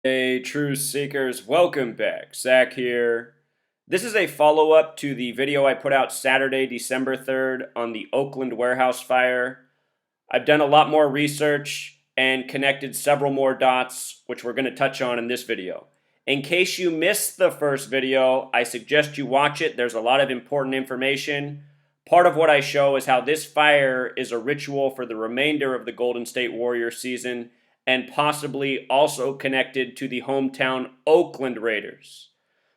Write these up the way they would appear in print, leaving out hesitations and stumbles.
Hey, Truth Seekers, welcome back. Zach here. This is a follow up to the video I put out Saturday, December 3rd on the Oakland warehouse fire. I've done a lot more research and connected several more dots, which we're going to touch on in this video. In case you missed the first video, I suggest you watch it. There's a lot of important information. Part of what I show is how this fire is a ritual for the remainder of the Golden State Warriors season and possibly also connected to the hometown Oakland Raiders.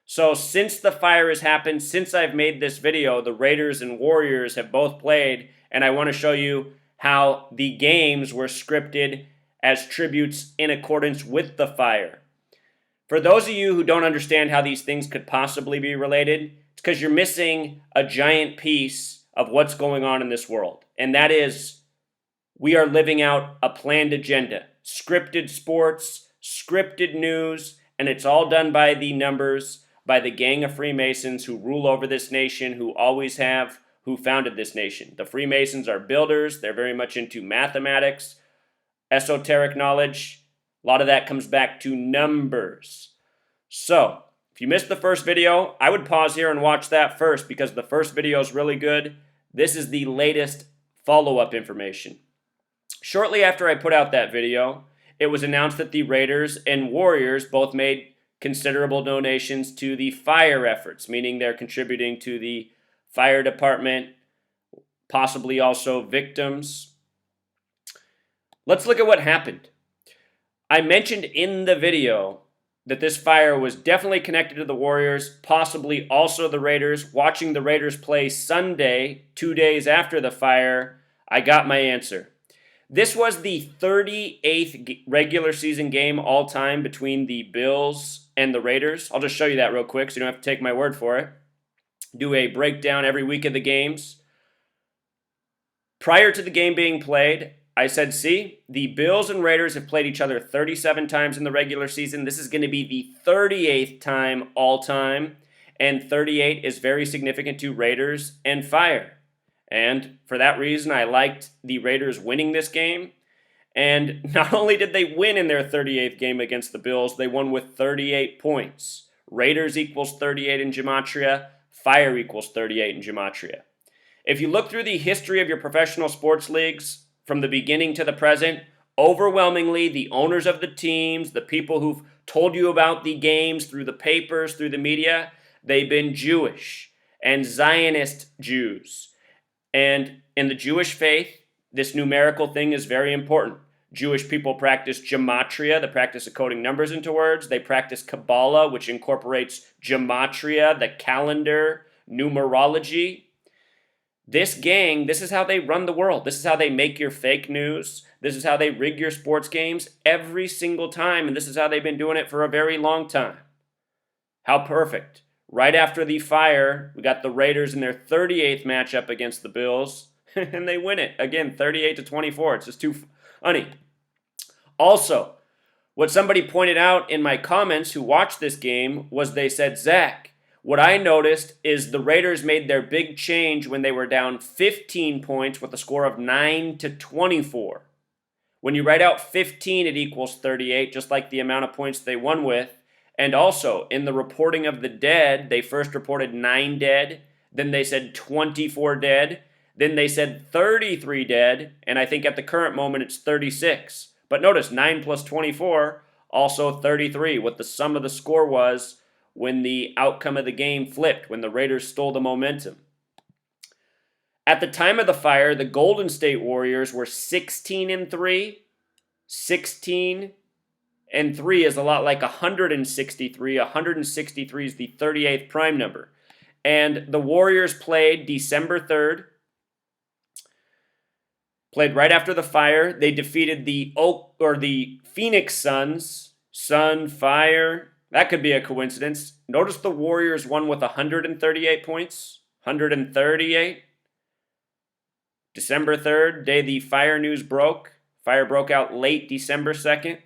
So since the fire has happened, since I've made this video, the Raiders and Warriors have both played, and I want to show you how the games were scripted as tributes in accordance with the fire. For those of you who don't understand how these things could possibly be related, it's because you're missing a giant piece of what's going on in this world, and that is we are living out a planned agenda. Scripted sports, scripted news, and it's all done by the numbers, by the gang of Freemasons who rule over this nation, who always have, who founded this nation. The Freemasons are builders. They're very much into mathematics, esoteric knowledge. A lot of that comes back to numbers. So, if you missed the first video, I would pause here and watch that first because the first video is really good. This is the latest follow-up information. Shortly after I put out that video, it was announced that the Raiders and Warriors both made considerable donations to the fire efforts, meaning they're contributing to the fire department, possibly also victims. Let's look at what happened. I mentioned in the video that this fire was definitely connected to the Warriors, possibly also the Raiders. Watching the Raiders play Sunday, 2 days after the fire, I got my answer. This was the 38th regular season game all time between the Bills and the Raiders. I'll just show you that real quick so you don't have to take my word for it. Do a breakdown every week of the games. Prior to the game being played, I said, see, the Bills and Raiders have played each other 37 times in the regular season. This is going to be the 38th time all time, and 38 is very significant to Raiders and fire. And for that reason, I liked the Raiders winning this game. And not only did they win in their 38th game against the Bills, they won with 38 points. Raiders equals 38 in Gematria. Fire equals 38 in Gematria. If you look through the history of your professional sports leagues from the beginning to the present, overwhelmingly the owners of the teams, the people who've told you about the games through the papers, through the media, they've been Jewish and Zionist Jews. And in the Jewish faith, this numerical thing is very important. Jewish people practice Gematria, the practice of coding numbers into words. They practice Kabbalah, which incorporates Gematria, the calendar, numerology. This gang, this is how they run the world. This is how they make your fake news. This is how they rig your sports games every single time, and this is how they've been doing it for a very long time. How perfect. Right after the fire, we got the Raiders in their 38th matchup against the Bills, and they win it. Again, 38-24. It's just too funny. Also, what somebody pointed out in my comments who watched this game was they said, Zach, what I noticed is the Raiders made their big change when they were down 15 points with a score of 9-24. When you write out 15, it equals 38, just like the amount of points they won with. And also, in the reporting of the dead, they first reported 9 dead, then they said 24 dead, then they said 33 dead, and I think at the current moment it's 36. But notice, 9 plus 24, also 33, what the sum of the score was when the outcome of the game flipped, when the Raiders stole the momentum. At the time of the fire, the Golden State Warriors were 16-3, 16 and 3 is a lot like 163. 163 is the 38th prime number. And the Warriors played December 3rd. Played right after the fire. They defeated the Phoenix Suns. Sun, fire. That could be a coincidence. Notice the Warriors won with 138 points. 138. December 3rd, day the fire news broke. Fire broke out late December 2nd.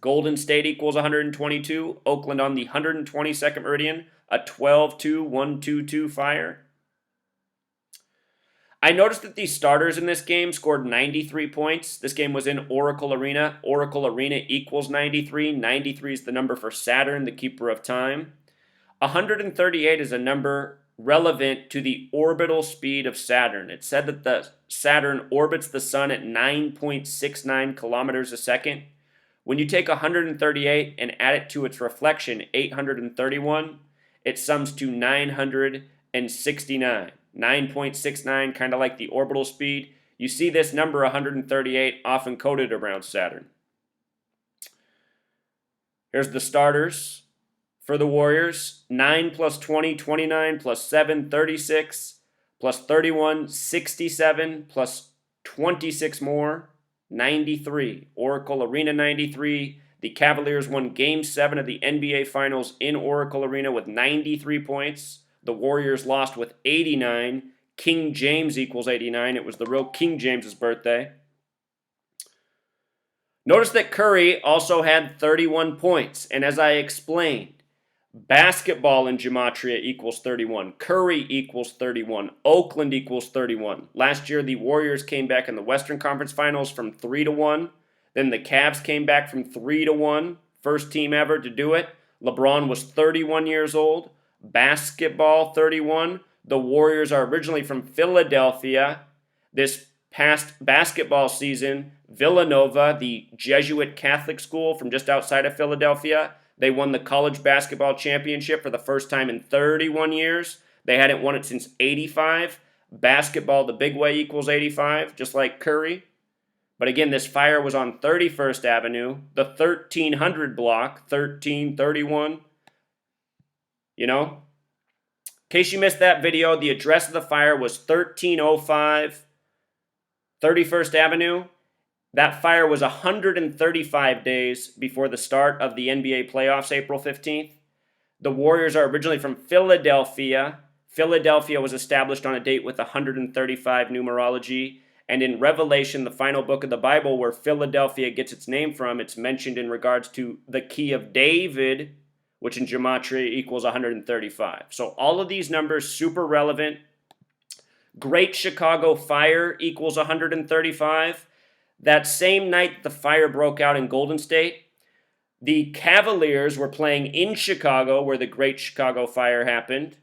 Golden State equals 122. Oakland on the 122nd meridian, a 12-2, 1-2-2 fire. I noticed that the starters in this game scored 93 points. This game was in Oracle Arena. Oracle Arena equals 93. 93 is the number for Saturn, the keeper of time. 138 is a number relevant to the orbital speed of Saturn. It said that the Saturn orbits the sun at 9.69 kilometers a second. When you take 138 and add it to its reflection, 831, it sums to 969. 9.69, kind of like the orbital speed. You see this number 138 often coded around Saturn. Here's the starters for the Warriors. 9 plus 20, 29, plus 7, 36, plus 31, 67, plus 26 more, 93. Oracle Arena 93. The Cavaliers won Game 7 of the NBA Finals in Oracle Arena with 93 points. The Warriors lost with 89. King James equals 89. It was the real King James's birthday. Notice that Curry also had 31 points. And as I explained, basketball in Gematria equals 31. Curry equals 31. Oakland equals 31. Last year, the Warriors came back in the Western Conference Finals from 3-1. Then the Cavs came back from 3-1. First team ever to do it. LeBron was 31 years old. Basketball 31. The Warriors are originally from Philadelphia. This past basketball season, Villanova, the Jesuit Catholic school from just outside of Philadelphia, they won the college basketball championship for the first time in 31 years. They hadn't won it since 85. Basketball the big way equals 85, just like Curry. But again, this fire was on 31st Avenue, the 1300 block, 1331. You know, in case you missed that video, the address of the fire was 1305 31st Avenue. That fire was 135 days before the start of the NBA playoffs, April 15th. The Warriors are originally from Philadelphia. Philadelphia was established on a date with 135 numerology. And in Revelation, the final book of the Bible, where Philadelphia gets its name from, it's mentioned in regards to the key of David, which in Gematria equals 135. So all of these numbers, super relevant. Great Chicago Fire equals 135. That same night the fire broke out in Golden State, the Cavaliers were playing in Chicago, where the Great Chicago Fire happened.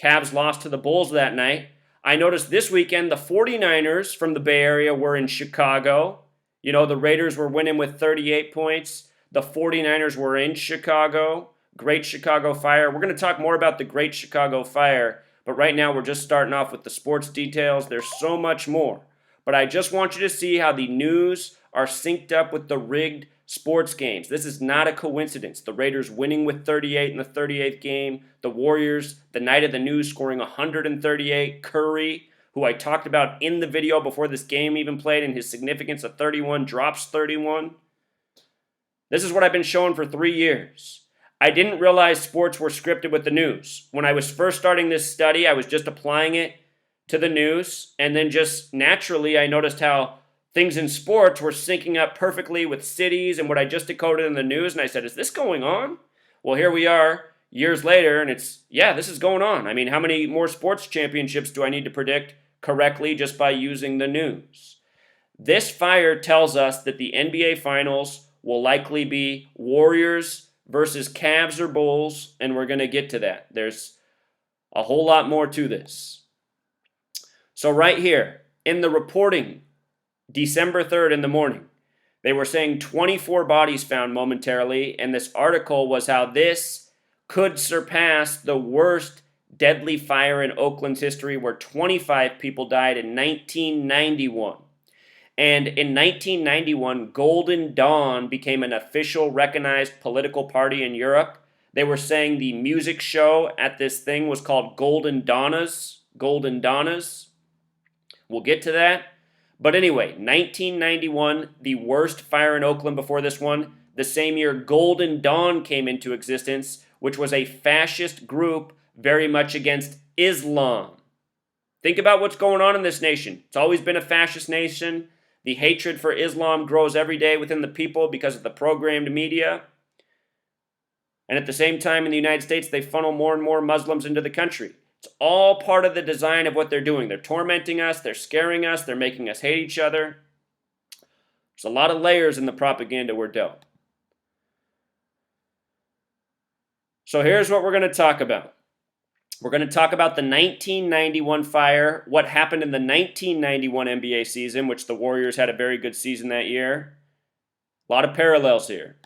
Cavs lost to the Bulls that night. I noticed this weekend the 49ers from the Bay Area were in Chicago. You know, the Raiders were winning with 38 points. The 49ers were in Chicago. Great Chicago Fire. We're going to talk more about the Great Chicago Fire, but right now we're just starting off with the sports details. There's so much more. But I just want you to see how the news are synced up with the rigged sports games. This is not a coincidence. The Raiders winning with 38 in the 38th game. The Warriors, the night of the news, scoring 138. Curry, who I talked about in the video before this game even played, and his significance of 31, drops 31. This is what I've been showing for 3 years. I didn't realize sports were scripted with the news. When I was first starting this study, I was just applying it to the news, and then just naturally I noticed how things in sports were syncing up perfectly with cities and what I just decoded in the news, and I said, is this going on? Well, here we are years later, and this is going on. I mean, how many more sports championships do I need to predict correctly just by using the news? This fire tells us that the NBA Finals will likely be Warriors versus Cavs or Bulls, and we're going to get to that. There's a whole lot more to this. So right here, in the reporting, December 3rd in the morning, they were saying 24 bodies found momentarily, and this article was how this could surpass the worst deadly fire in Oakland's history, where 25 people died in 1991. And in 1991, Golden Dawn became an official recognized political party in Europe. They were saying the music show at this thing was called Golden Donnas. Golden Donnas. We'll get to that. But anyway, 1991, the worst fire in Oakland before this one. The same year, Golden Dawn came into existence, which was a fascist group very much against Islam. Think about what's going on in this nation. It's always been a fascist nation. The hatred for Islam grows every day within the people because of the programmed media. And at the same time, in the United States, they funnel more and more Muslims into the country. It's all part of the design of what they're doing. They're tormenting us, they're scaring us, they're making us hate each other. There's a lot of layers in the propaganda we're dealt. So here's what we're going to talk about. We're going to talk about the 1991 fire, what happened in the 1991 NBA season, which the Warriors had a very good season that year. A lot of parallels here.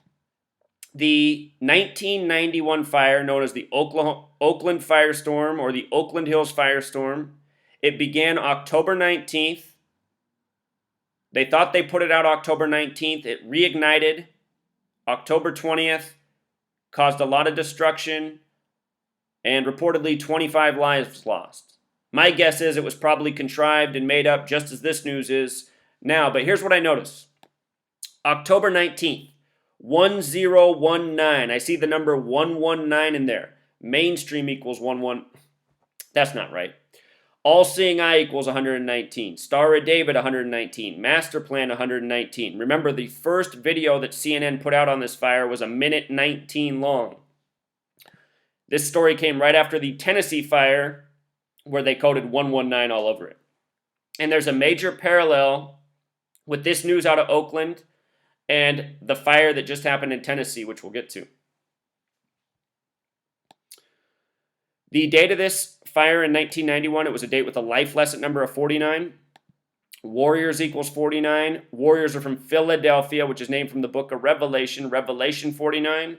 The 1991 fire, known as the Oakland firestorm or the Oakland Hills firestorm, it began October 19th. They thought they put it out October 19th. It reignited October 20th, caused a lot of destruction, and reportedly 25 lives lost. My guess is it was probably contrived and made up just as this news is now, but here's what I noticed. October 19th, 1019. I see the number 119 in there. Mainstream equals 11. That's not right. All-Seeing Eye equals 119. Star of David, 119. Master Plan, 119. Remember, the first video that CNN put out on this fire was 1:19 long. This story came right after the Tennessee fire, where they coded 119 all over it. And there's a major parallel with this news out of Oakland and the fire that just happened in Tennessee, which we'll get to. The date of this fire in 1991, it was a date with a life lesson number of 49. Warriors equals 49. Warriors are from Philadelphia, which is named from the book of Revelation, Revelation 49.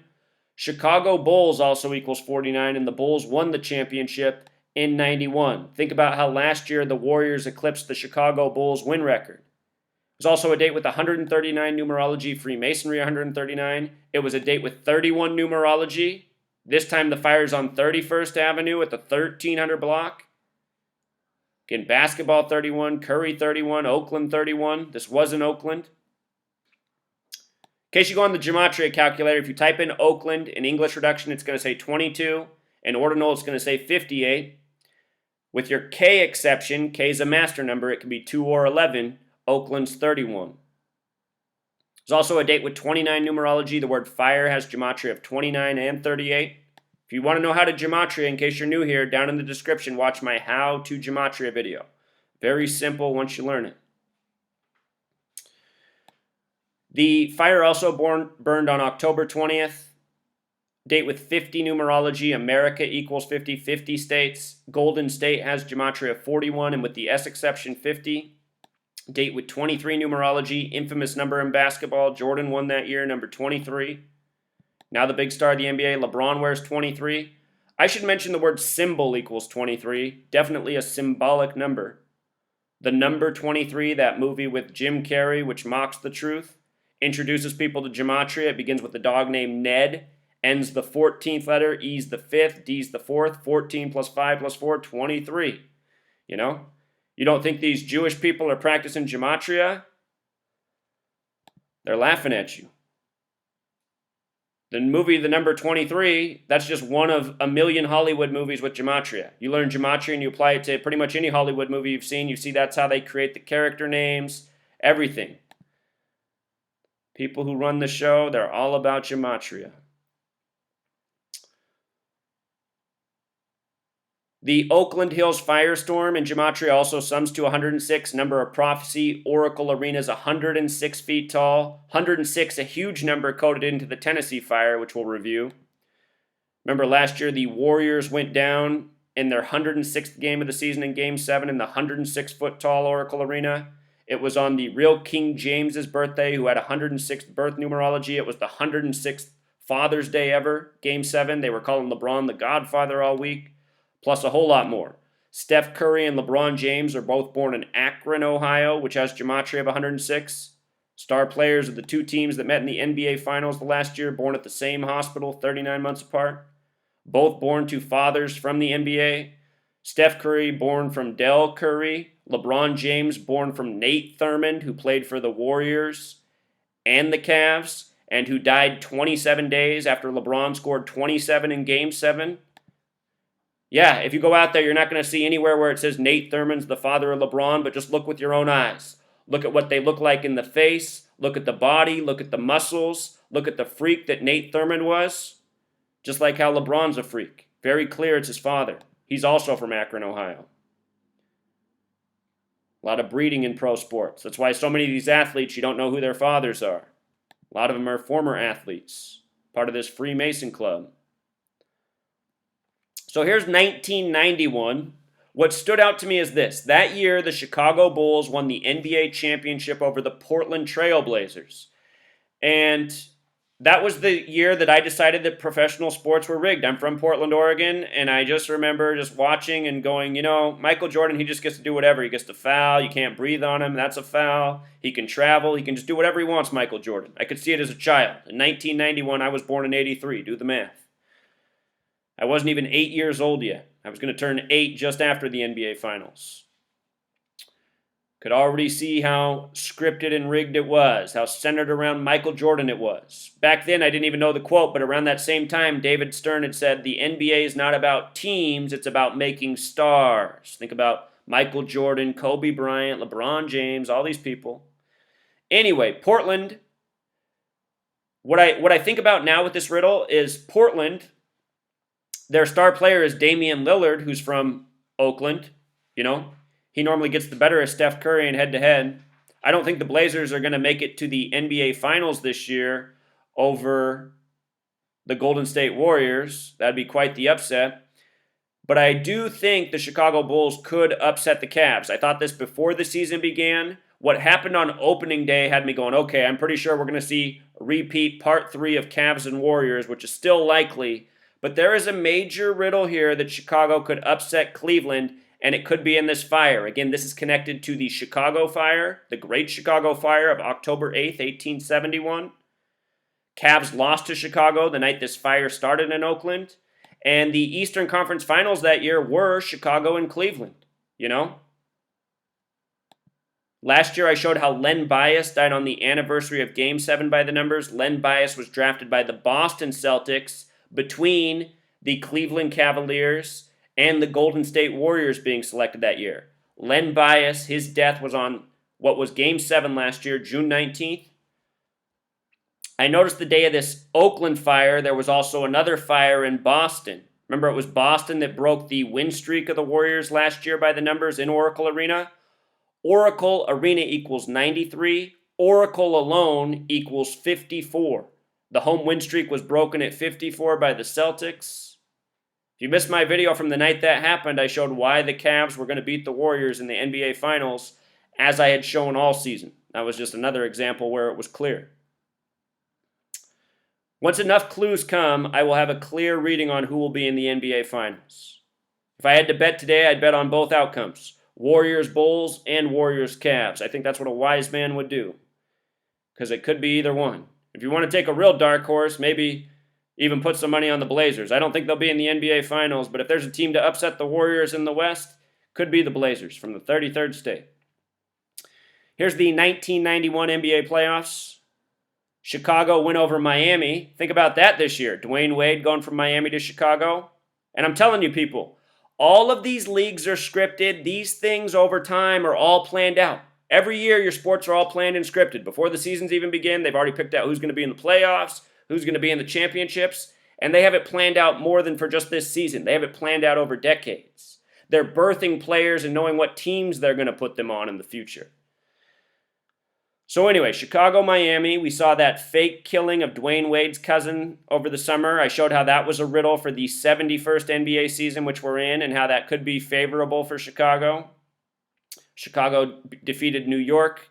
Chicago Bulls also equals 49, and the Bulls won the championship in 91. Think about how last year the Warriors eclipsed the Chicago Bulls win record. It was also a date with 139 numerology, Freemasonry 139. It was a date with 31 numerology. This time the fire's on 31st Avenue at the 1300 block. Again, basketball 31, Curry 31, Oakland 31. This was in Oakland. In case you go on the Gematria calculator, if you type in Oakland in English reduction, it's going to say 22. In ordinal, it's going to say 58. With your K exception, K is a master number. It can be 2 or 11. Oakland's 31. There's also a date with 29 numerology. The word fire has Gematria of 29 and 38. If you want to know how to Gematria, in case you're new here, down in the description, watch my How to Gematria video. Very simple once you learn it. The fire also burned on October 20th. Date with 50 numerology. America equals 50, 50 states. Golden State has Gematria of 41, and with the S exception, 50. Date with 23 numerology, infamous number in basketball. Jordan won that year, number 23. Now the big star of the NBA, LeBron wears 23. I should mention the word symbol equals 23. Definitely a symbolic number. The number 23, that movie with Jim Carrey, which mocks the truth, introduces people to Gematria. It begins with a dog named Ned, ends the 14th letter, E's the 5th, D's the 4th, 14 plus 5 plus 4, 23. You know? You don't think these Jewish people are practicing Gematria? They're laughing at you. The movie, the number 23, that's just one of a million Hollywood movies with Gematria. You learn Gematria and you apply it to pretty much any Hollywood movie you've seen. You see that's how they create the character names, everything. People who run the show, they're all about Gematria. The Oakland Hills firestorm in Gematria also sums to 106. Number of prophecy. Oracle Arena is 106 feet tall. 106, a huge number coded into the Tennessee fire, which we'll review. Remember last year the Warriors went down in their 106th game of the season in Game 7 in the 106-foot tall Oracle Arena. It was on the real King James's birthday, who had 106th birth numerology. It was the 106th Father's Day ever, Game 7. They were calling LeBron the Godfather all week. Plus a whole lot more. Steph Curry and LeBron James are both born in Akron, Ohio, which has Gematria of 106. Star players of the two teams that met in the NBA Finals the last year, born at the same hospital, 39 months apart. Both born to fathers from the NBA. Steph Curry, born from Del Curry. LeBron James, born from Nate Thurmond, who played for the Warriors and the Cavs, and who died 27 days after LeBron scored 27 in Game 7. Yeah, if you go out there, you're not going to see anywhere where it says Nate Thurmond's the father of LeBron, but just look with your own eyes. Look at what they look like in the face. Look at the body. Look at the muscles. Look at the freak that Nate Thurmond was. Just like how LeBron's a freak. Very clear it's his father. He's also from Akron, Ohio. A lot of breeding in pro sports. That's why so many of these athletes, you don't know who their fathers are. A lot of them are former athletes, part of this Freemason club. So here's 1991. What stood out to me is this. That year, the Chicago Bulls won the NBA championship over the Portland Trail Blazers. And that was the year that I decided that professional sports were rigged. I'm from Portland, Oregon, and I just remember just watching and going, Michael Jordan, he just gets to do whatever. He gets to foul. You can't breathe on him. That's a foul. He can travel. He can just do whatever he wants, Michael Jordan. I could see it as a child. In 1991, I was born in 83. Do the math. I wasn't even 8 years old yet. I was going to turn 8 just after the NBA Finals. Could already see how scripted and rigged it was, how centered around Michael Jordan it was. Back then, I didn't even know the quote, but around that same time, David Stern had said, the NBA is not about teams, it's about making stars. Think about Michael Jordan, Kobe Bryant, LeBron James, all these people. Anyway, Portland, what I think about now with this riddle is Portland, their star player is Damian Lillard, who's from Oakland, He normally gets the better of Steph Curry in head-to-head. I don't think the Blazers are going to make it to the NBA Finals this year over the Golden State Warriors. That'd be quite the upset. But I do think the Chicago Bulls could upset the Cavs. I thought this before the season began. What happened on opening day had me going, okay, I'm pretty sure we're going to see a repeat part 3 of Cavs and Warriors, which is still likely. But there is a major riddle here that Chicago could upset Cleveland, and it could be in this fire. Again, this is connected to the Chicago Fire, the Great Chicago Fire of October 8th, 1871. Cavs lost to Chicago the night this fire started in Oakland. And the Eastern Conference Finals that year were Chicago and Cleveland, Last year I showed how Len Bias died on the anniversary of Game 7 by the numbers. Len Bias was drafted by the Boston Celtics between the Cleveland Cavaliers and the Golden State Warriors being selected that year. Len Bias, his death was on what was Game 7 last year, June 19th. I noticed the day of this Oakland fire, there was also another fire in Boston. Remember, it was Boston that broke the win streak of the Warriors last year by the numbers in Oracle Arena? Oracle Arena equals 93. Oracle alone equals 54. The home win streak was broken at 54 by the Celtics. If you missed my video from the night that happened, I showed why the Cavs were going to beat the Warriors in the NBA Finals, as I had shown all season. That was just another example where it was clear. Once enough clues come, I will have a clear reading on who will be in the NBA Finals. If I had to bet today, I'd bet on both outcomes. Warriors Bulls and Warriors Cavs. I think that's what a wise man would do, because it could be either one. If you want to take a real dark horse, maybe even put some money on the Blazers. I don't think they'll be in the NBA Finals, but if there's a team to upset the Warriors in the West, could be the Blazers from the 33rd state. Here's the 1991 NBA playoffs. Chicago win over Miami. Think about that this year. Dwayne Wade going from Miami to Chicago. And I'm telling you, people, all of these leagues are scripted. These things over time are all planned out. Every year, your sports are all planned and scripted. Before the seasons even begin, they've already picked out who's going to be in the playoffs, who's going to be in the championships, and they have it planned out more than for just this season. They have it planned out over decades. They're birthing players and knowing what teams they're going to put them on in the future. So anyway, Chicago, Miami, we saw that fake killing of Dwayne Wade's cousin over the summer. I showed how that was a riddle for the 71st NBA season, which we're in, and how that could be favorable for Chicago. Chicago defeated New York,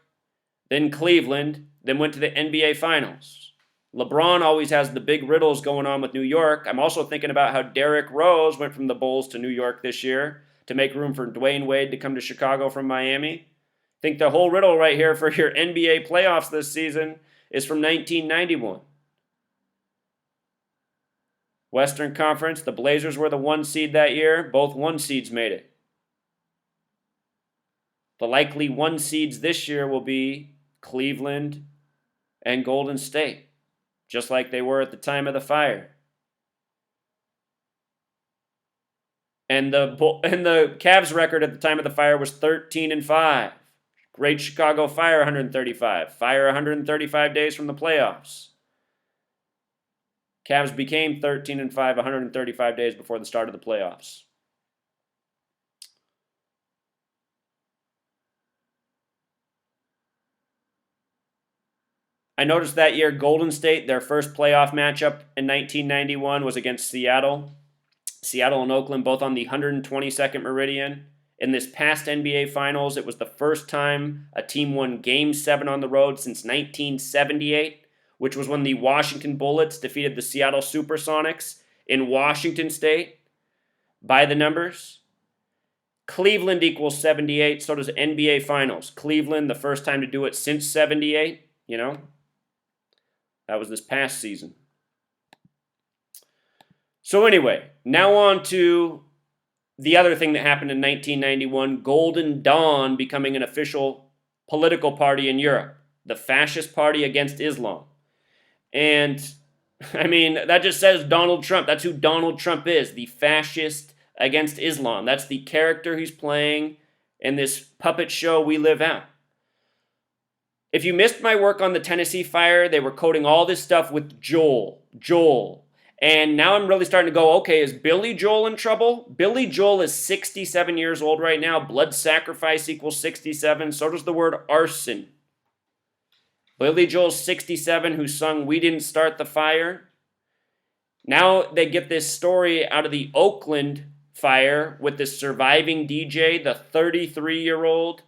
then Cleveland, then went to the NBA Finals. LeBron always has the big riddles going on with New York. I'm also thinking about how Derrick Rose went from the Bulls to New York this year to make room for Dwayne Wade to come to Chicago from Miami. I think the whole riddle right here for your NBA playoffs this season is from 1991. Western Conference, the Blazers were the 1 seed that year. Both 1 seeds made it. The likely 1 seeds this year will be Cleveland and Golden State, just like they were at the time of the fire. And the Cavs record at the time of the fire was 13-5. Great Chicago Fire 135. Fire 135 days from the playoffs. Cavs became 13-5 135 days before the start of the playoffs. I noticed that year Golden State, their first playoff matchup in 1991 was against Seattle. Seattle and Oakland both on the 122nd Meridian. In this past NBA Finals, it was the first time a team won Game 7 on the road since 1978, which was when the Washington Bullets defeated the Seattle Supersonics in Washington State by the numbers. Cleveland equals 78, so does NBA Finals. Cleveland, the first time to do it since 78, that was this past season. So anyway, now on to the other thing that happened in 1991, Golden Dawn becoming an official political party in Europe, the fascist party against Islam. And, that just says Donald Trump. That's who Donald Trump is, the fascist against Islam. That's the character he's playing in this puppet show we live out. If you missed my work on the Tennessee fire, they were coding all this stuff with Joel. And now I'm really starting to go, okay, is Billy Joel in trouble? Billy Joel is 67 years old right now. Blood sacrifice equals 67. So does the word arson. Billy Joel's 67, who sung We Didn't Start the Fire. Now they get this story out of the Oakland fire with the surviving DJ, the 33-year-old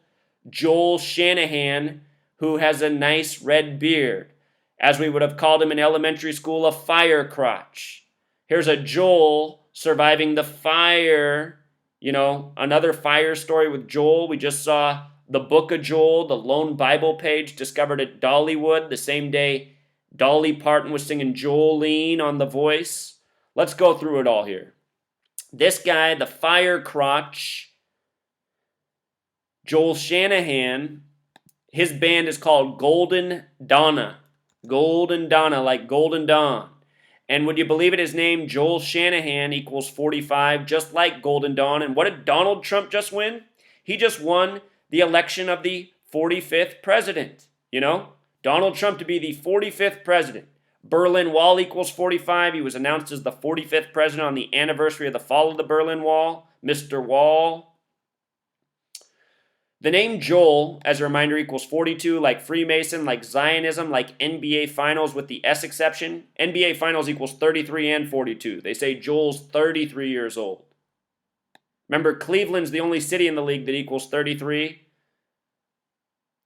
Joel Shanahan, who has a nice red beard. As we would have called him in elementary school, a fire crotch. Here's a Joel surviving the fire. Another fire story with Joel. We just saw the book of Joel, the lone Bible page discovered at Dollywood the same day Dolly Parton was singing Jolene on The Voice. Let's go through it all here. This guy, the fire crotch, Joel Shanahan, his band is called Golden Donna. Golden Donna, like Golden Dawn. And would you believe it, his name, Joel Shanahan, equals 45, just like Golden Dawn. And what did Donald Trump just win? He just won the election of the 45th president. Donald Trump to be the 45th president. Berlin Wall equals 45. He was announced as the 45th president on the anniversary of the fall of the Berlin Wall. Mr. Wall. The name Joel, as a reminder, equals 42, like Freemason, like Zionism, like NBA Finals with the S exception. NBA Finals equals 33 and 42. They say Joel's 33 years old. Remember, Cleveland's the only city in the league that equals 33.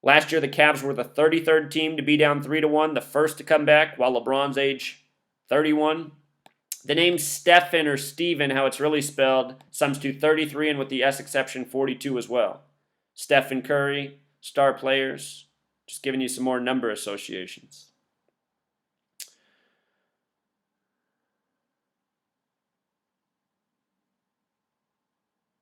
Last year, the Cavs were the 33rd team to be down 3-1, the first to come back, while LeBron's age 31. The name Stephen or Steven, how it's really spelled, sums to 33 and with the S exception, 42 as well. Stephen Curry, star players, just giving you some more number associations.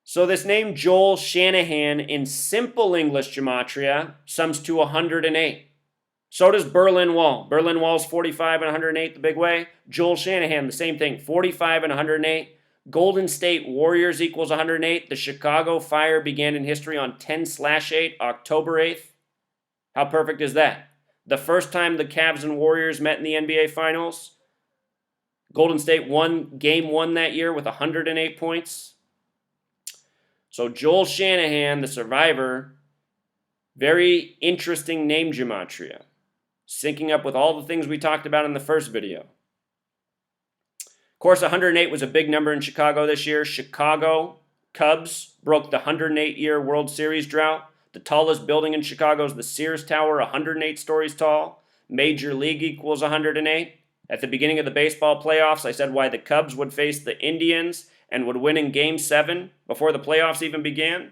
So this name Joel Shanahan in simple English gematria sums to 108. So does Berlin Wall. Berlin Wall's 45 and 108 the big way. Joel Shanahan, the same thing, 45 and 108. Golden State Warriors equals 108. The Chicago Fire began in history on 10/8, October 8th. How perfect is that? The first time the Cavs and Warriors met in the NBA Finals, Golden State won Game 1 that year with 108 points. So Joel Shanahan, the survivor, very interesting name gematria, syncing up with all the things we talked about in the first video. Of course, 108 was a big number in Chicago this year. Chicago Cubs broke the 108-year World Series drought. The tallest building in Chicago is the Sears Tower, 108 stories tall. Major League equals 108. At the beginning of the baseball playoffs, I said why the Cubs would face the Indians and would win in Game 7 before the playoffs even began.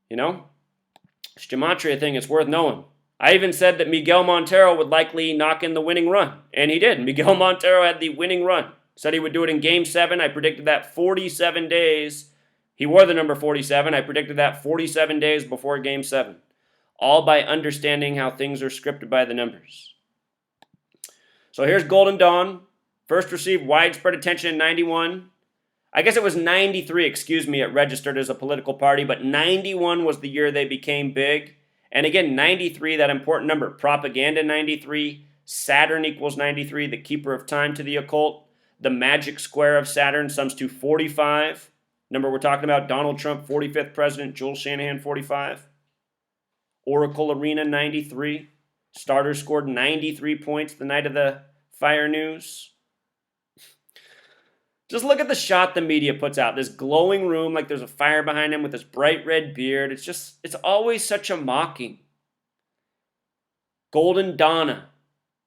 This gematria thing is worth knowing. I even said that Miguel Montero would likely knock in the winning run, and he did. Miguel Montero had the winning run. Said he would do it in Game 7. I predicted that 47 days. He wore the number 47. I predicted that 47 days before Game 7. All by understanding how things are scripted by the numbers. So here's Golden Dawn. First received widespread attention in 91. I guess it was 93, it registered as a political party, but 91 was the year they became big. And again, 93, that important number, propaganda 93, Saturn equals 93, the keeper of time to the occult. The magic square of Saturn sums to 45. Number we're talking about, Donald Trump, 45th president, Joel Shanahan, 45. Oracle Arena, 93. Starter scored 93 points the night of the fire news. Just look at the shot the media puts out. This glowing room like there's a fire behind him with this bright red beard. It's always such a mocking. Golden Donna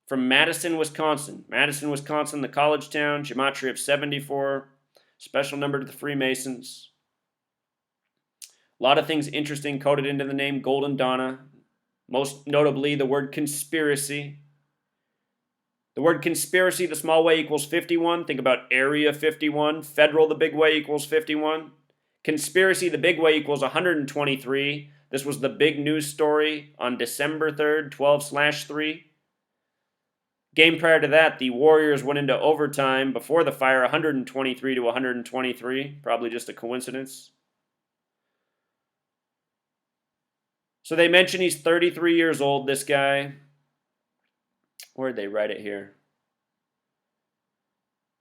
from Madison, Wisconsin. Madison, Wisconsin, the college town. Gematria of 74. Special number to the Freemasons. A lot of things interesting coded into the name Golden Donna. Most notably, the word conspiracy. The word conspiracy, the small way equals 51. Think about Area 51. Federal, the big way, equals 51. Conspiracy, the big way, equals 123. This was the big news story on December 3rd, 12/3. Game prior to that, the Warriors went into overtime before the fire, 123 to 123. Probably just a coincidence. So they mention he's 33 years old, this guy. Where'd they write it here?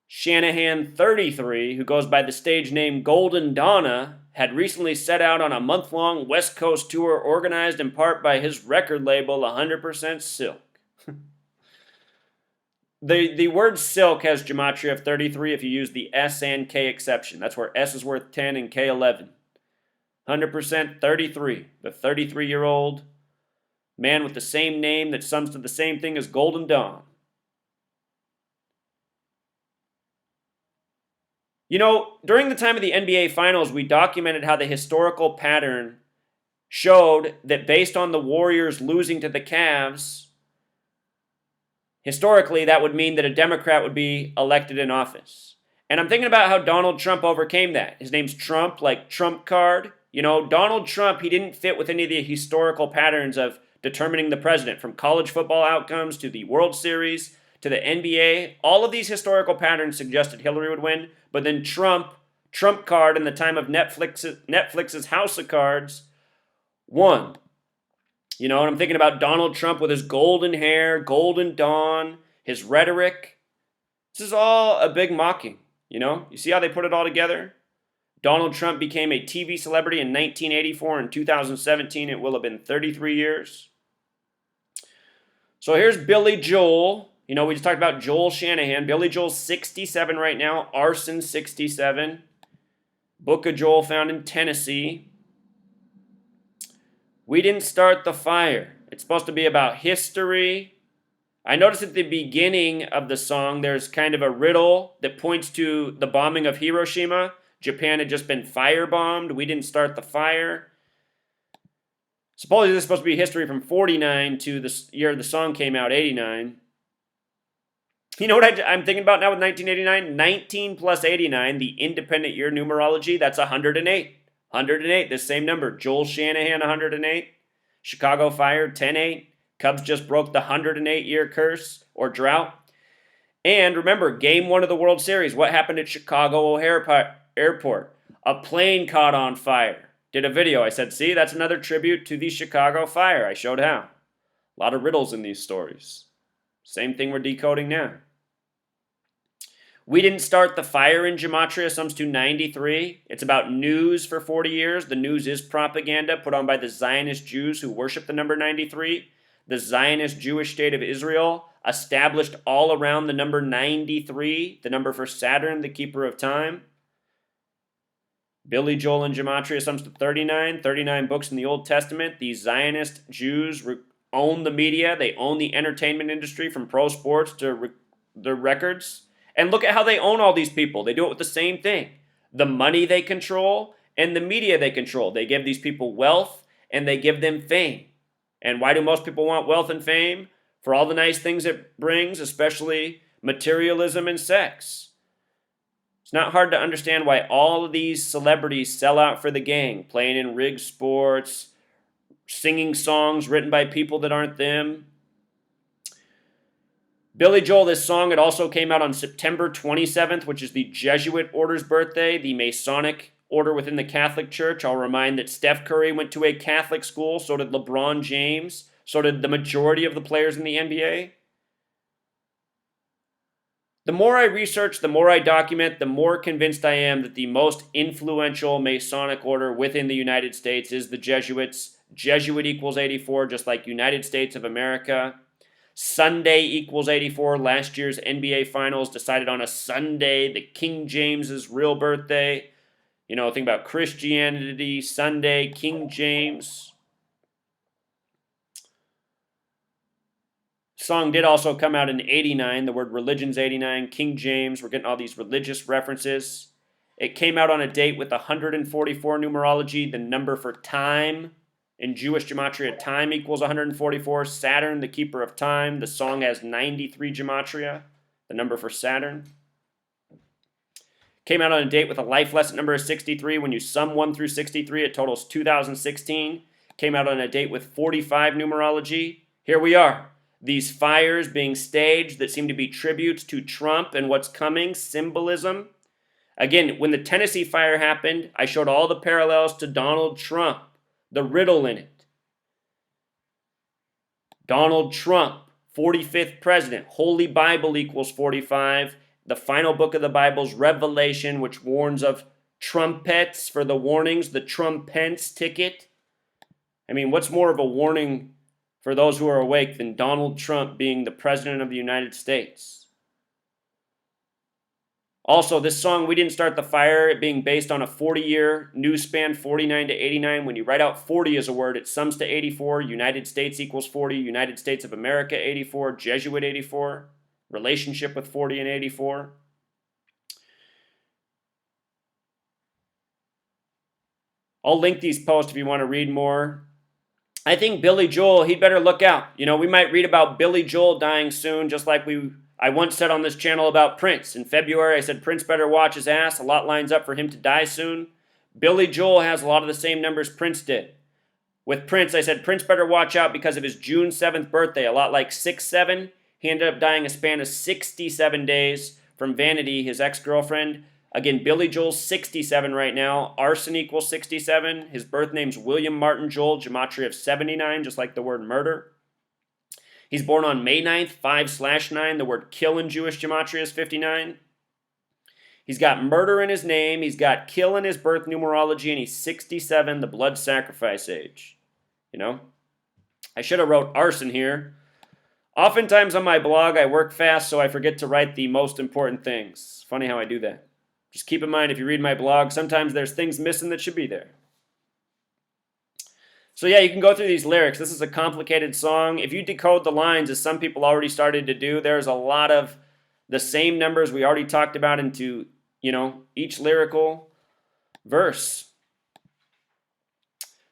Shanahan, 33, who goes by the stage name Golden Donna, had recently set out on a month-long West Coast tour organized in part by his record label, 100% Silk. The word silk has gematria of 33 if you use the S and K exception. That's where S is worth 10 and K 11. 100% 33. The 33-year-old man with the same name that sums to the same thing as Golden Dawn. You know, during the time of the NBA Finals, we documented how the historical pattern showed that based on the Warriors losing to the Cavs, historically that would mean that a Democrat would be elected in office. And I'm thinking about how Donald Trump overcame that. His name's Trump, like Trump card. You know, Donald Trump, he didn't fit with any of the historical patterns of determining the president, from college football outcomes to the World Series to the NBA. All of these historical patterns suggested Hillary would win, but then Trump card in the time of Netflix's House of Cards, won. You know, and I'm thinking about Donald Trump with his golden hair, Golden Dawn, his rhetoric. This is all a big mocking, you know? You see how they put it all together? Donald Trump became a TV celebrity in 1984. In 2017, it will have been 33 years. So here's Billy Joel. You know, we just talked about Joel Shanahan. Billy Joel's 67 right now. Arson, 67. Book of Joel found in Tennessee. We didn't start the fire. It's supposed to be about history. I noticed at the beginning of the song, there's kind of a riddle that points to the bombing of Hiroshima. Japan had just been firebombed. We didn't start the fire. Supposedly this is supposed to be history from 49 to the year the song came out, 89. You know what I'm thinking about now with 1989? 19 plus 89, the independent year numerology, that's 108. 108, this same number. Joel Shanahan, 108. Chicago Fire, 10-8. Cubs just broke the 108-year curse or drought. And remember, Game 1 of the World Series, what happened at Chicago O'Hare Airport? A plane caught on fire. Did a video. I said, see, that's another tribute to the Chicago Fire. I showed how. A lot of riddles in these stories. Same thing we're decoding now. We didn't start the fire in Gematria, sums to 93. It's about news for 40 years. The news is propaganda put on by the Zionist Jews who worship the number 93. The Zionist Jewish state of Israel established all around the number 93, the number for Saturn, the keeper of time. Billy Joel and Gematria sums to 39. 39 books in the Old Testament. The Zionist Jews own the media. They own the entertainment industry, from pro sports to the records. And look at how they own all these people. They do it with the same thing. The money they control and the media they control. They give these people wealth and they give them fame. And why do most people want wealth and fame? For all the nice things it brings, especially materialism and sex. It's not hard to understand why all of these celebrities sell out for the gang, playing in rigged sports, singing songs written by people that aren't them. Billy Joel, this song, it also came out on September 27th, which is the Jesuit order's birthday, the Masonic order within the Catholic Church. I'll remind that Steph Curry went to a Catholic school, so did LeBron James, so did the majority of the players in the NBA. The more I research, the more I document, the more convinced I am that the most influential Masonic order within the United States is the Jesuits. Jesuit equals 84, just like United States of America. Sunday equals 84. Last year's NBA Finals decided on a Sunday, the King James's real birthday. You know, think about Christianity, Sunday, King James. Song did also come out in 89. The word religion's 89. King James. We're getting all these religious references. It came out on a date with 144 numerology, the number for time. In Jewish Gematria, time equals 144. Saturn, the keeper of time. The song has 93 Gematria, the number for Saturn. Came out on a date with a life lesson number of 63. When you sum 1 through 63, it totals 2016. Came out on a date with 45 numerology. Here we are. These fires being staged that seem to be tributes to Trump and what's coming, symbolism. Again, when the Tennessee fire happened, I showed all the parallels to Donald Trump, the riddle in it. Donald Trump, 45th president. Holy Bible equals 45. The final book of the Bible's Revelation, which warns of trumpets for the warnings, the trumpets ticket. I mean, what's more of a warning for those who are awake than Donald Trump being the president of the United States? Also, this song, We Didn't Start the Fire, it being based on a 40-year news span, 49 to 89. When you write out 40 as a word, it sums to 84. United States equals 40. United States of America, 84. Jesuit, 84. Relationship with 40 and 84. I'll link these posts if you want to read more. I think Billy Joel, he'd better look out. You know, we might read about Billy Joel dying soon, just like I once said on this channel about Prince. In February, I said Prince better watch his ass. A lot lines up for him to die soon. Billy Joel has a lot of the same numbers Prince did. With Prince, I said Prince better watch out because of his June 7th birthday. A lot like 6'7". He ended up dying a span of 67 days from Vanity, his ex-girlfriend. Again, Billy Joel's 67 right now. Arson equals 67. His birth name's William Martin Joel, Gematria of 79, just like the word murder. He's born on May 9th, 5/9. The word kill in Jewish Gematria is 59. He's got murder in his name. He's got kill in his birth numerology, and he's 67, the blood sacrifice age. You know? I should have wrote arson here. Oftentimes on my blog, I work fast, so I forget to write the most important things. Funny how I do that. Just keep in mind, if you read my blog, sometimes there's things missing that should be there. So yeah, you can go through these lyrics. This is a complicated song. If you decode the lines, as some people already started to do, there's a lot of the same numbers we already talked about into, you know, each lyrical verse.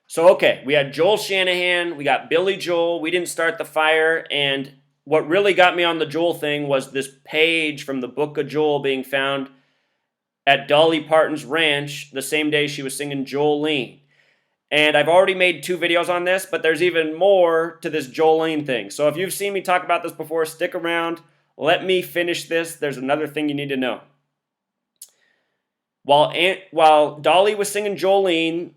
So, okay, we had Joel Shanahan, we got Billy Joel, We Didn't Start the Fire, and what really got me on the Joel thing was this page from the book of Joel being found at Dolly Parton's ranch the same day she was singing Jolene. And I've already made 2 videos on this, but there's even more to this Jolene thing. So if you've seen me talk about this before, stick around. Let me finish this. There's another thing you need to know. While Dolly was singing Jolene,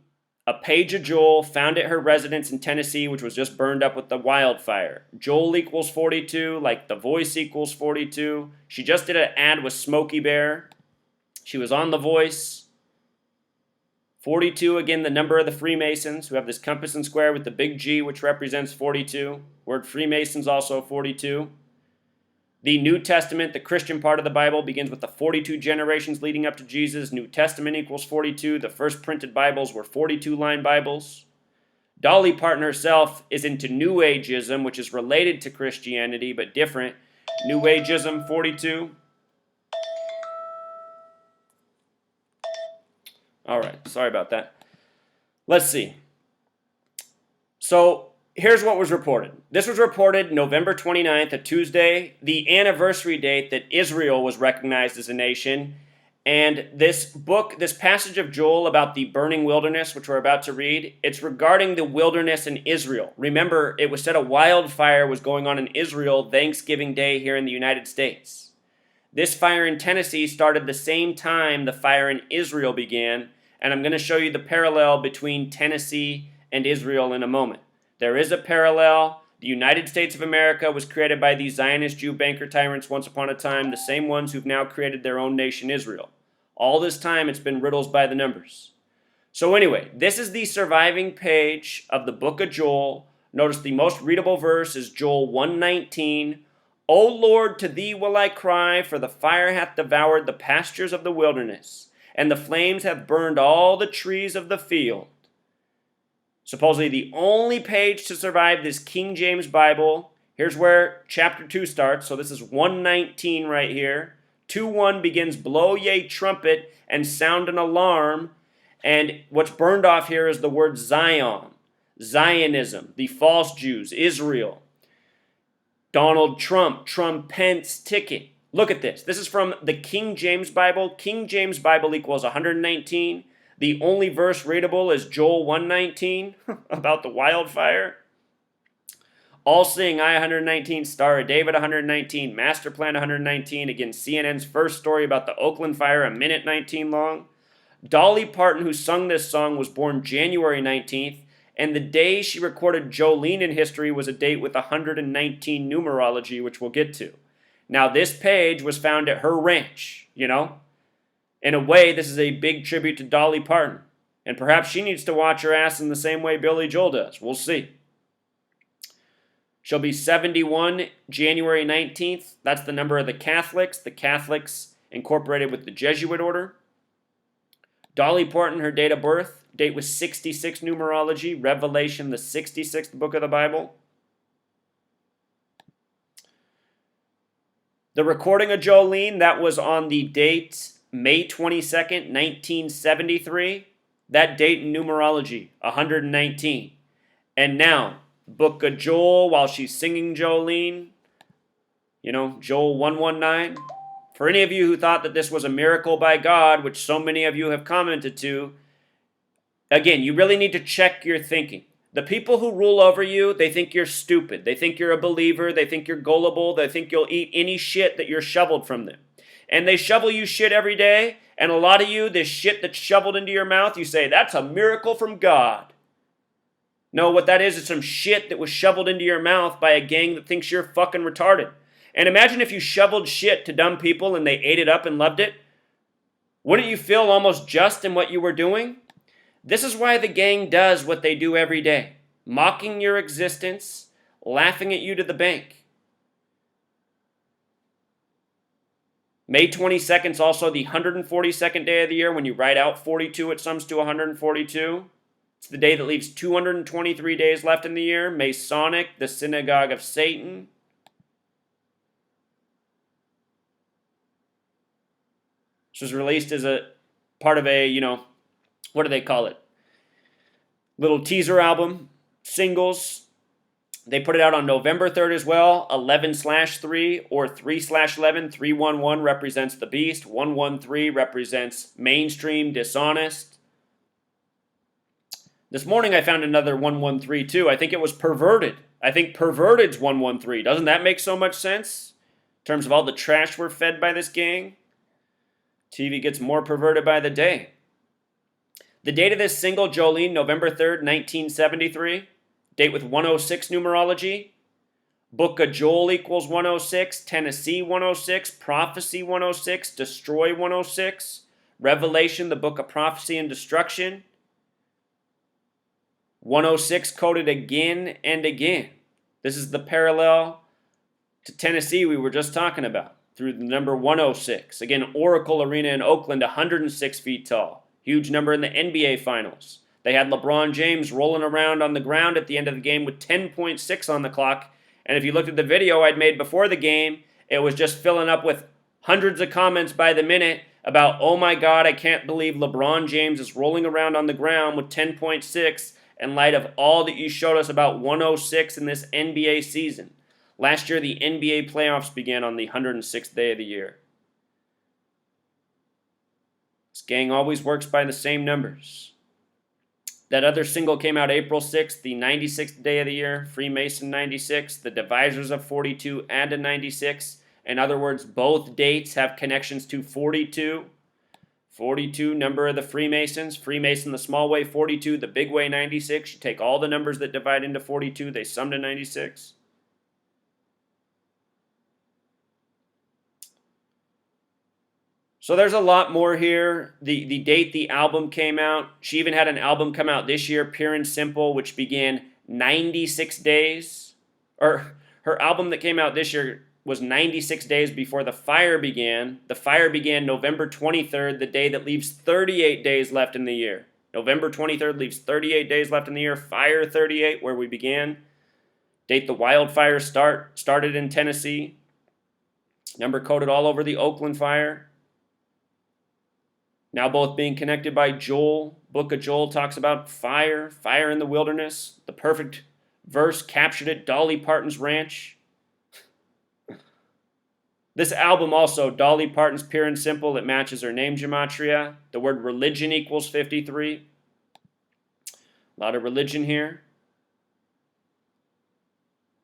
a page of Joel found at her residence in Tennessee, which was just burned up with the wildfire. Joel equals 42, like The Voice equals 42. She just did an ad with Smokey Bear. She was on The Voice. 42, again, the number of the Freemasons, who have this compass and square with the big G, which represents 42. Word Freemasons also 42. The New Testament, the Christian part of the Bible, begins with the 42 generations leading up to Jesus. New Testament equals 42. The first printed Bibles were 42-line Bibles. Dolly Parton herself is into New Ageism, which is related to Christianity, but different. New Ageism, 42. All right, sorry about that. Let's see. So here's what was reported. This was reported November 29th, a Tuesday, the anniversary date that Israel was recognized as a nation. And this book, this passage of Joel about the burning wilderness, which we're about to read, it's regarding the wilderness in Israel. Remember, it was said a wildfire was going on in Israel Thanksgiving Day here in the United States. This fire in Tennessee started the same time the fire in Israel began, and I'm going to show you the parallel between Tennessee and Israel in a moment. There is a parallel. The United States of America was created by these Zionist Jew banker tyrants once upon a time, the same ones who've now created their own nation, Israel. All this time, it's been riddles by the numbers. So anyway, this is the surviving page of the book of Joel. Notice the most readable verse is Joel 1:19. O Lord, to thee will I cry, for the fire hath devoured the pastures of the wilderness, and the flames have burned all the trees of the field. Supposedly the only page to survive this King James Bible. Here's where chapter 2 starts. So this is 1:19 right here. 2:1 begins, blow ye trumpet and sound an alarm. And what's burned off here is the word Zion, Zionism, the false Jews, Israel. Donald Trump, Trump's ticket. Look at this. This is from the King James Bible. King James Bible equals 119. The only verse readable is Joel 1:19 about the wildfire. All Seeing Eye 119, Star of David 119, Master Plan 119. Again, CNN's first story about the Oakland fire, a minute 19 long. Dolly Parton, who sung this song, was born January 19th, and the day she recorded Jolene in history was a date with 119 numerology, which we'll get to. Now, this page was found at her ranch, you know. In a way, this is a big tribute to Dolly Parton, and perhaps she needs to watch her ass in the same way Billy Joel does. We'll see. She'll be 71 January 19th. That's the number of the Catholics incorporated with the Jesuit order. Dolly Parton, her date of birth, date was 66 numerology, Revelation, the 66th book of the Bible. The recording of Jolene, that was on the date May 22nd, 1973. That date in numerology, 119. And now, book of Joel, while she's singing Jolene, you know, Joel 119. For any of you who thought that this was a miracle by God, which so many of you have commented to, again, you really need to check your thinking. The people who rule over you, they think you're stupid. They think you're a believer. They think you're gullible. They think you'll eat any shit that you're shoveled from them. And they shovel you shit every day. And a lot of you, this shit that's shoveled into your mouth, you say, that's a miracle from God. No, what that is some shit that was shoveled into your mouth by a gang that thinks you're fucking retarded. And imagine if you shoveled shit to dumb people and they ate it up and loved it. Wouldn't you feel almost just in what you were doing? This is why the gang does what they do every day. Mocking your existence, laughing at you to the bank. May 22nd is also the 142nd day of the year. When you write out 42, it sums to 142. It's the day that leaves 223 days left in the year. Masonic, the synagogue of Satan. This was released as a part of a, what do they call it? Little teaser album, singles. They put it out on November 3rd as well, 11/3 or 3/11. 311 represents the beast. 113 represents mainstream, dishonest. This morning I found another 113 too. I think it was perverted. I think perverted's 113. Doesn't that make so much sense? In terms of all the trash we're fed by this gang. TV gets more perverted by the day. The date of this single, Jolene, November 3rd, 1973. Date with 106 numerology. Book of Joel equals 106. Tennessee 106. Prophecy 106. Destroy 106. Revelation, the book of prophecy and destruction. 106 quoted again and again. This is the parallel to Tennessee we were just talking about. Through the number 106. Again, Oracle Arena in Oakland, 106 feet tall. Huge number in the NBA Finals. They had LeBron James rolling around on the ground at the end of the game with 10.6 on the clock. And if you looked at the video I'd made before the game, it was just filling up with hundreds of comments by the minute about, oh my God, I can't believe LeBron James is rolling around on the ground with 10.6 in light of all that you showed us about 106 in this NBA season. Last year, the NBA playoffs began on the 106th day of the year. This gang always works by the same numbers. That other single came out April 6th, the 96th day of the year, Freemason 96. The Divisors of 42 add to 96. In other words, both dates have connections to 42. 42, number of the Freemasons. Freemason, the small way, 42. The big way, 96. You take all the numbers that divide into 42, they sum to 96. So there's a lot more here. The date the album came out. She even had an album come out this year, Pure and Simple, which began 96 days. Or her album that came out this year was 96 days before The Fire began. The Fire began November 23rd, the day that leaves 38 days left in the year. November 23rd leaves 38 days left in the year. Fire 38, where we began. Date the wildfire started in Tennessee. Number coded all over the Oakland fire. Now both being connected by Joel. Book of Joel talks about fire, fire in the wilderness. The perfect verse captured at Dolly Parton's ranch. This album also, Dolly Parton's Pure and Simple, it matches her name Gematria. The word religion equals 53. A lot of religion here.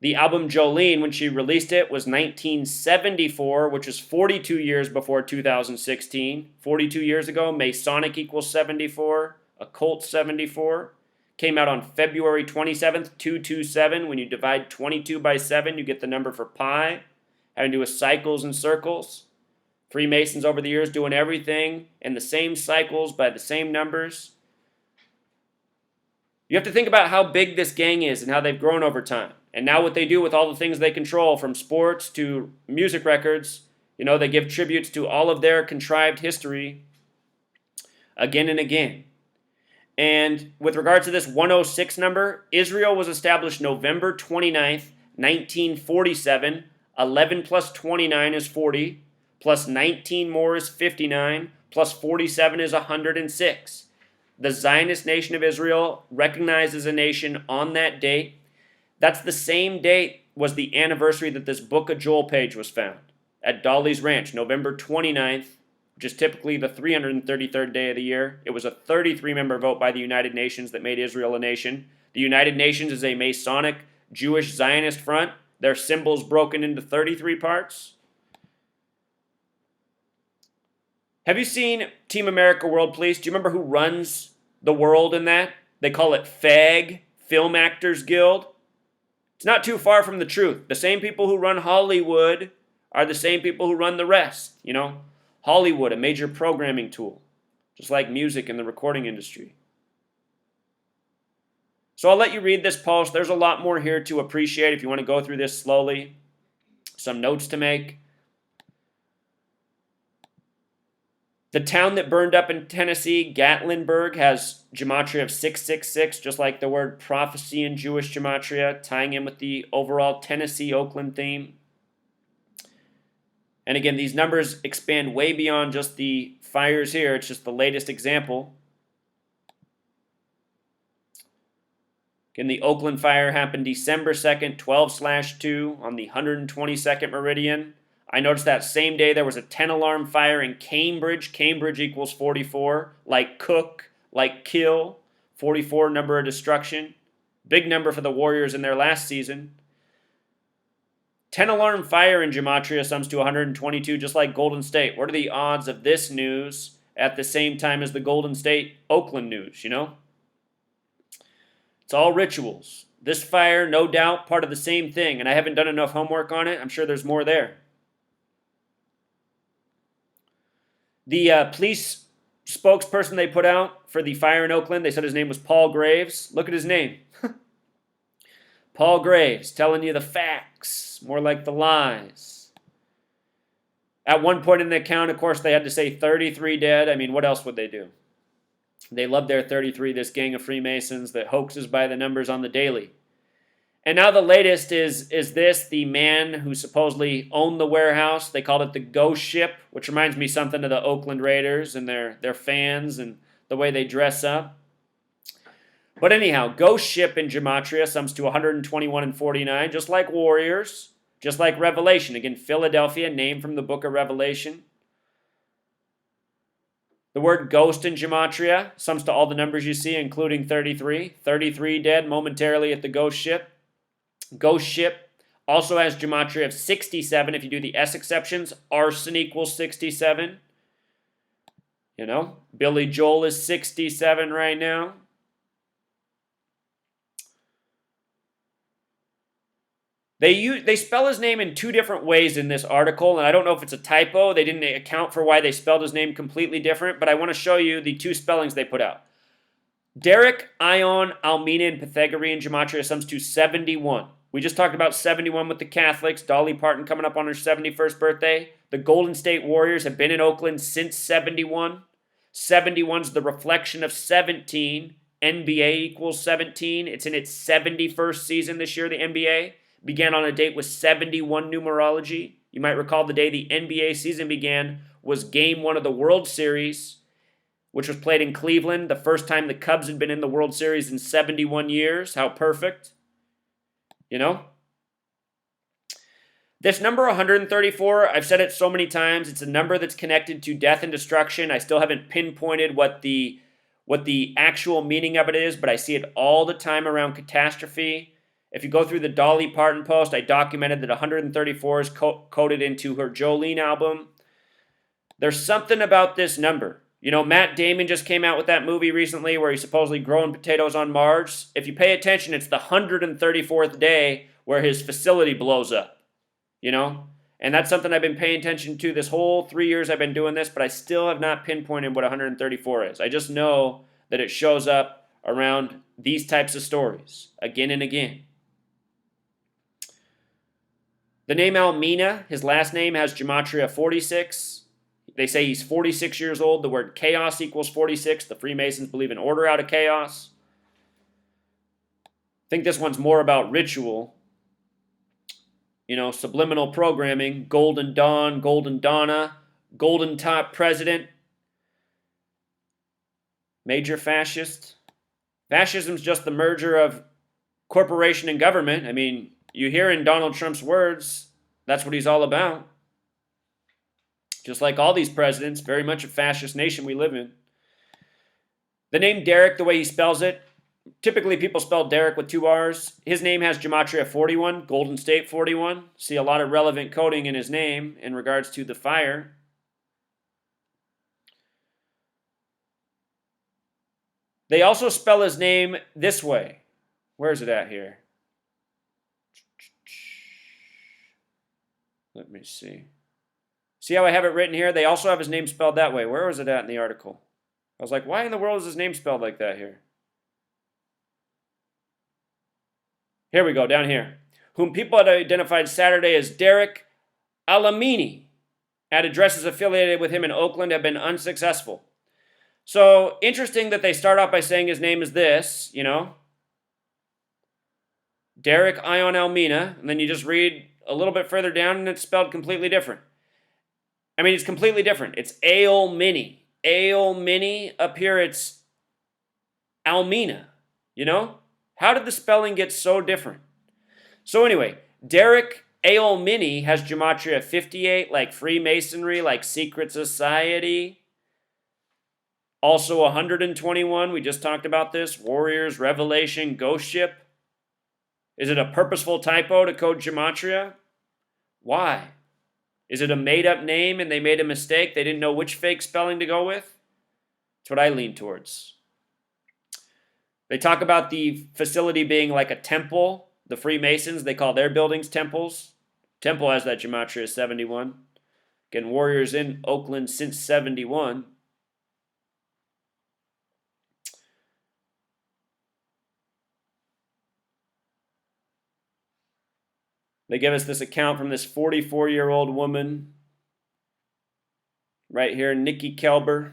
The album Jolene, when she released it, was 1974, which is 42 years before 2016. 42 years ago, Masonic equals 74, Occult 74. Came out on February 27th, 227. When you divide 22 by 7, you get the number for pi. Having to do with cycles and circles. Freemasons over the years doing everything in the same cycles by the same numbers. You have to think about how big this gang is and how they've grown over time. And now what they do with all the things they control, from sports to music records, they give tributes to all of their contrived history again and again. And with regard to this 106 number, Israel was established November 29th, 1947. 11 plus 29 is 40, plus 19 more is 59, plus 47 is 106. The Zionist nation of Israel recognized as a nation on that date. That's the same date was the anniversary that this Book of Joel page was found at Dolly's Ranch, November 29th, which is typically the 333rd day of the year. It was a 33-member vote by the United Nations that made Israel a nation. The United Nations is a Masonic Jewish Zionist front. Their symbols broken into 33 parts. Have you seen Team America World Police? Do you remember who runs the world in that? They call it FAG, Film Actors Guild. It's not too far from the truth. The same people who run Hollywood are the same people who run the rest. Hollywood, a major programming tool, just like music in the recording industry. So I'll let you read this post. There's a lot more here to appreciate if you want to go through this slowly. Some notes to make. The town that burned up in Tennessee, Gatlinburg, has Gematria of 666, just like the word prophecy in Jewish Gematria, tying in with the overall Tennessee-Oakland theme. And again, these numbers expand way beyond just the fires here. It's just the latest example. Again, the Oakland fire happened December 2nd, 12/2 on the 122nd meridian. I noticed that same day there was a 10-alarm fire in Cambridge. Cambridge equals 44, like cook, like kill. 44, number of destruction. Big number for the Warriors in their last season. 10-alarm fire in Gematria sums to 122, just like Golden State. What are the odds of this news at the same time as the Golden State Oakland news, It's all rituals. This fire, no doubt, part of the same thing, and I haven't done enough homework on it. I'm sure there's more there. The police spokesperson they put out for the fire in Oakland, they said his name was Paul Graves. Look at his name. Paul Graves, telling you the facts, more like the lies. At one point in the account, of course, they had to say 33 dead. I mean, what else would they do? They love their 33, this gang of Freemasons that hoaxes by the numbers on the daily. And now the latest is this, the man who supposedly owned the warehouse. They called it the Ghost Ship, which reminds me something of the Oakland Raiders and their fans and the way they dress up. But anyhow, Ghost Ship in Gematria sums to 121 and 49, just like Warriors, just like Revelation. Again, Philadelphia, named from the book of Revelation. The word ghost in Gematria sums to all the numbers you see, including 33. 33 dead momentarily at the Ghost Ship. Ghost Ship also has Gematria of 67. If you do the S exceptions, arson equals 67. Billy Joel is 67 right now. They spell his name in 2 different ways in this article, and I don't know if it's a typo. They didn't account for why they spelled his name completely different, but I want to show you the 2 spellings they put out. Derek, Ion, Almina, and Pythagorean Gematria sums to 71. We just talked about 71 with the Catholics. Dolly Parton coming up on her 71st birthday. The Golden State Warriors have been in Oakland since 71. 71 is the reflection of 17. NBA equals 17. It's in its 71st season this year, the NBA. Began on a date with 71 numerology. You might recall the day the NBA season began was Game 1 of the World Series, which was played in Cleveland, the first time the Cubs had been in the World Series in 71 years. How perfect. You know? This number 134, I've said it so many times, it's a number that's connected to death and destruction. I still haven't pinpointed what the actual meaning of it is, but I see it all the time around catastrophe. If you go through the Dolly Parton post, I documented that 134 is coded into her Jolene album. There's something about this number. You know, Matt Damon just came out with that movie recently where he's supposedly growing potatoes on Mars. If you pay attention, it's the 134th day where his facility blows up. You know? And that's something I've been paying attention to this whole 3 years I've been doing this, but I still have not pinpointed what 134 is. I just know that it shows up around these types of stories again and again. The name Almina, his last name, has Gematria 46. They say he's 46 years old. The word chaos equals 46. The Freemasons believe in order out of chaos. I think this one's more about ritual. You know, subliminal programming. Golden Dawn, Golden Donna, Golden Top President. Major fascist. Fascism's just the merger of corporation and government. I mean, you hear in Donald Trump's words, that's what he's all about. Just like all these presidents, very much a fascist nation we live in. The name Derek, the way he spells it, typically people spell Derek with 2 R's. His name has Gematria 41, Golden State 41. See a lot of relevant coding in his name in regards to the fire. They also spell his name this way. Where is it at here? Let me see. See how I have it written here? They also have his name spelled that way. Where was it at in the article? I was like, why in the world is his name spelled like that here? Here we go, down here. Whom people had identified Saturday as Derek Alamini at addresses affiliated with him in Oakland have been unsuccessful. So, interesting that they start off by saying his name is this, you know. Derek Ion Almina, and then you just read a little bit further down and it's spelled completely different. I mean, it's completely different. It's Aolmini. Aolmini, up here it's Almina, you know? How did the spelling get so different? So anyway, Derek Aolmini has Gematria 58, like Freemasonry, like secret society. Also 121, we just talked about this. Warriors, Revelation, Ghost Ship. Is it a purposeful typo to code Gematria? Why? Is it a made-up name and they made a mistake? They didn't know which fake spelling to go with? That's what I lean towards. They talk about the facility being like a temple. The Freemasons, they call their buildings temples. Temple has that Gematria 71. Again, Warriors in Oakland since 71. They give us this account from this 44-year-old woman right here, Nikki Kelber.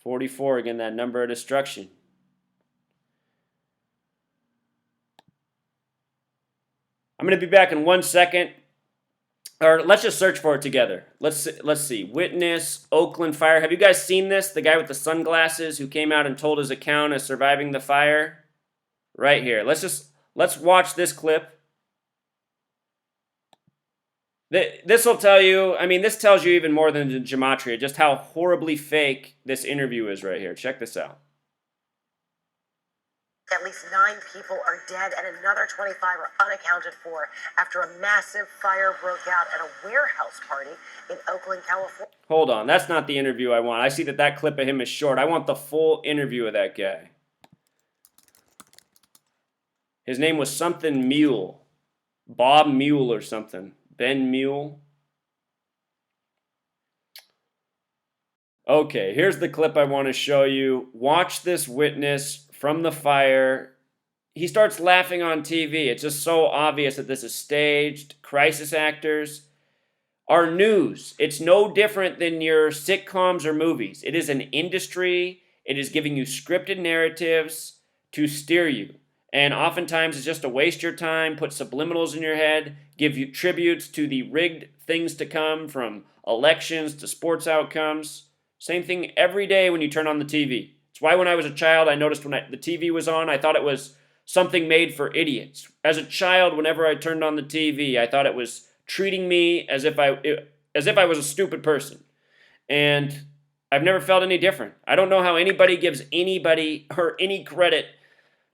44, again, that number of destruction. I'm going to be back in 1 second. Or let's just search for it together. Let's see. Witness, Oakland fire. Have you guys seen this? The guy with the sunglasses who came out and told his account of surviving the fire? Right here. Let's watch this clip. This will tell you, I mean, this tells you even more than the Gematria, just how horribly fake this interview is right here. Check this out. At least 9 people are dead and another 25 are unaccounted for after a massive fire broke out at a warehouse party in Oakland, California. Hold on, that's not the interview I want. I see that clip of him is short. I want the full interview of that guy. His name was something Mule. Bob Mule or something. Ben Mule. Okay, here's the clip I want to show you. Watch this witness from the fire. He starts laughing on TV. It's just so obvious that this is staged. Crisis actors. Our news, it's no different than your sitcoms or movies. It is an industry. It is giving you scripted narratives to steer you. And oftentimes it's just to waste your time, put subliminals in your head, give you tributes to the rigged things to come, from elections to sports outcomes. Same thing every day when you turn on the TV. It's why when I was a child, I noticed when the TV was on, I thought it was something made for idiots. As a child, whenever I turned on the TV, I thought it was treating me as if I was a stupid person. And I've never felt any different. I don't know how anybody gives anybody or any credit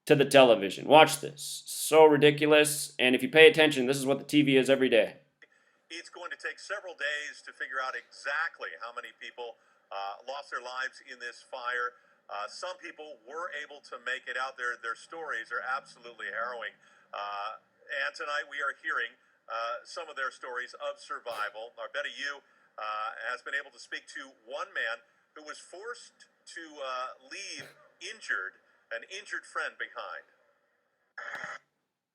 to the television. Watch this. So ridiculous. And if you pay attention, this is what the TV is every day. It's going to take several days to figure out exactly how many people lost their lives in this fire. Some people were able to make it out there. Their stories are absolutely harrowing. And tonight we are hearing some of their stories of survival. Our Betty Yu has been able to speak to one man who was forced to leave an injured friend behind.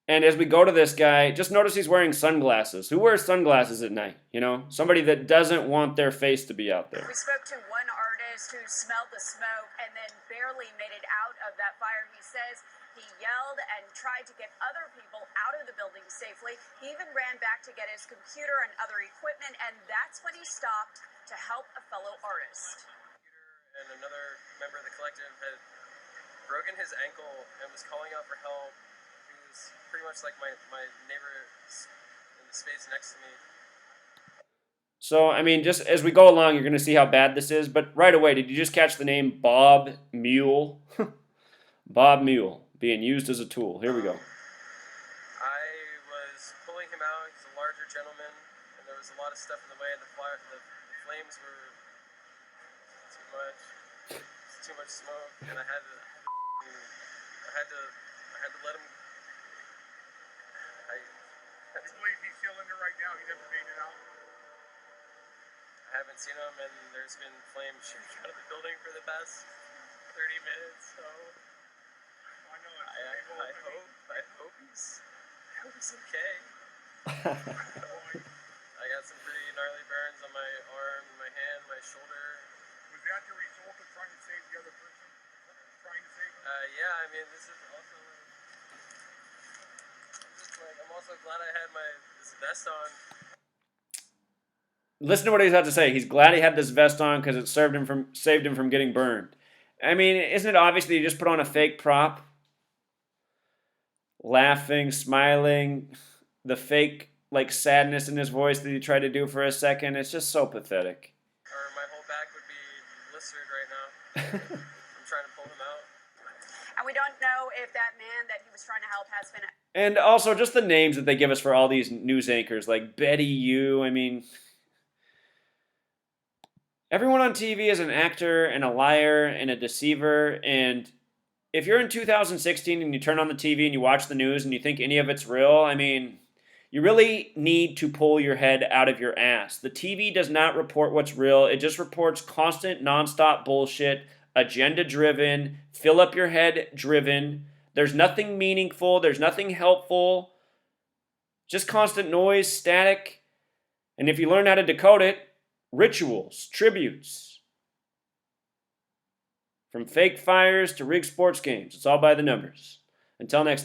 And as we go to this guy, just notice he's wearing sunglasses. Who wears sunglasses at night? You know, somebody that doesn't want their face to be out there. We spoke to one artist who smelled the smoke and then barely made it out of that fire. He says he yelled and tried to get other people out of the building safely. He even ran back to get his computer and other equipment, and that's when he stopped to help a fellow artist. And another member of the collective had broken his ankle and was calling out for help. He was pretty much like my neighbor in the space next to me. So, I mean, just as we go along, you're going to see how bad this is. But right away, did you just catch the name Bob Mule? Bob Mule, being used as a tool. Here we go. I was pulling him out. He's a larger gentleman, and there was a lot of stuff in the way. The flames were too much. It's too much smoke, and I had to let him. I believe he's still in there right now. He never made it out. I haven't seen him, and there's been flames shooting out of the building for the past 30 minutes. So I know I hope he's okay. I got some pretty gnarly burns on my arm, my hand, my shoulder. Was that the result of trying to save the other person? Trying to save him? Yeah, I mean, this is also. I'm also glad I had this vest on. Listen to what he's had to say. He's glad he had this vest on because it saved him from getting burned. I mean, isn't it obvious that he just put on a fake prop? Laughing, smiling, the fake sadness in his voice that he tried to do for a second. It's just so pathetic. Or my whole back would be blistered right now. I'm trying to pull him out. And we don't know if that man that he was trying to help has been. And also just the names that they give us for all these news anchors, like Betty Yu. I mean, everyone on TV is an actor and a liar and a deceiver. And if you're in 2016 and you turn on the TV and you watch the news and you think any of it's real, I mean, you really need to pull your head out of your ass. The TV does not report what's real. It just reports constant, nonstop bullshit, agenda-driven, fill up your head-driven. There's nothing meaningful. There's nothing helpful. Just constant noise, static. And if you learn how to decode it, rituals, tributes. From fake fires to rigged sports games. It's all by the numbers. Until next time.